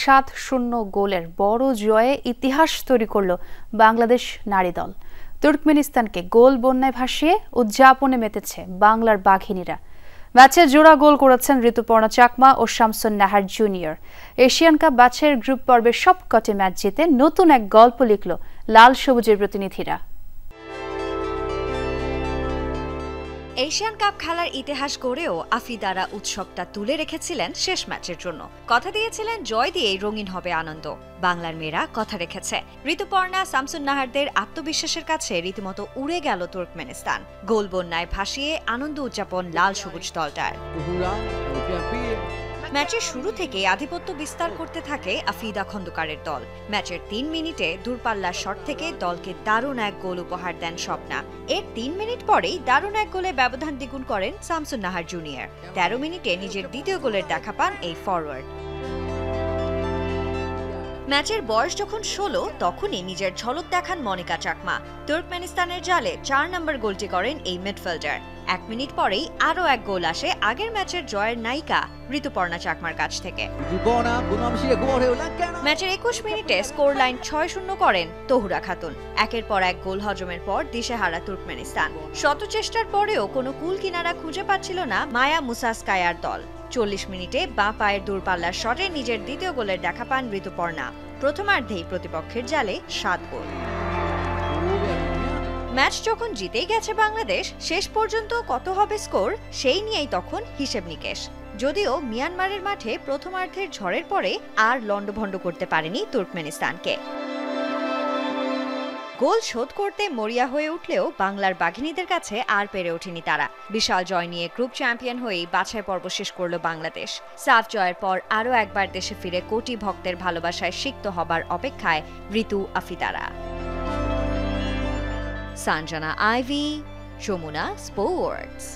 7-0 গোলের বড় জয়ে ইতিহাস তৈরি করল বাংলাদেশ নারী দল। তুর্কমেনিস্তানকে গোল বন্যায় ভাসিয়ে উদযাপনে মেতেছে বাংলার বাঘিনীরা। ম্যাচে জোড়া গোল করেছেন ঋতুপর্ণা চাকমা ও Shamsun Nahar junior. Asian Cup ব্যাচের গ্রুপ পর্বের সবকটি ম্যাচ জিতে নতুন এক গল্প লিখল লাল সবুজের প্রতিনিধিরা। এশিয়ান কাপ খেলার ইতিহাস গড়েও আফিদারা উৎসবটা তুলে রেখেছিলেন শেষ ম্যাচের জন্য। কথা দিয়েছিলেন জয় দিয়েই রঙিন হবে আনন্দ। বাংলার মেয়েরা কথা রেখেছে। ঋতুপর্ণা শামসুন নাহারদের আত্মবিশ্বাসের কাছে রীতিমতো উড়ে গেল তুর্কমেনিস্তান। গোল বন্যায় ভাসিয়ে আনন্দ উদযাপন লাল সবুজ দলটার। ম্যাচের শুরু থেকে আধিপত্য বিস্তার করতে থাকে আফিদা খন্দকারের দল। ম্যাচের 3 মিনিটে দূরপাল্লার শট থেকে দলকে দারুণ এক গোল উপহার দেন স্বপ্না। এর 3 মিনিট পরেই দারুণ এক গোলে ব্যবধান দ্বিগুণ করেন শামসুন নাহার জুনিয়র। 13 মিনিটে নিজের দ্বিতীয় গোলের দেখা পান এই ফরওয়ার্ড। ম্যাচের বয়স যখন 16 তখনই নিজের ঝলক দেখান মনিকা চাকমা। তুর্কমেনিস্তানের জালে 4 নম্বর গোলটি করেন এই মিডফিল্ডার। 1 মিনিট পরেই আরও এক গোল আসে আগের ম্যাচের জয়ের নায়িকা ঋতুপর্ণা চাকমার কাছ থেকে। ম্যাচের 21 মিনিটে স্কোর লাইন 6-0 করেন তহুরা খাতুন। একের পর এক গোল হজমের পর দিশেহারা তুর্কমেনিস্তান। শত চেষ্টার পরেও কোনো কুল কিনারা খুঁজে পাচ্ছিল না মায়া মুসাস্কায়ার দল। 40 মিনিটে বাঁ পায়ের দূরপাল্লার শটে নিজের দ্বিতীয় গোলের দেখা পান ঋতুপর্ণা। প্রথমার্ধেই প্রতিপক্ষের জালে 7 গোল। ম্যাচ যখন জিতেই গেছে বাংলাদেশ, শেষ পর্যন্ত কত হবে স্কোর সেই নিয়েই তখন হিসেব নিকেশ। যদিও মিয়ানমারের মাঠে প্রথমার্ধের ঝড়ের পরে আর লন্ডভন্ড করতে পারেনি তুর্কমেনিস্তানকে। গোল শোধ করতে মরিয়া হয়ে উঠলেও বাংলার বাঘিনীদের কাছে আর পেরে ওঠেনি তারা। বিশাল জয় নিয়ে গ্রুপ চ্যাম্পিয়ন হয়েই বাছাই পর্ব শেষ করল বাংলাদেশ। সাফ জয়ের পর আরও একবার দেশে ফিরে কোটি ভক্তের ভালোবাসায় সিক্ত হবার অপেক্ষায় ঋতু আফিদারা। Sanjana Ivy, Jamuna sports.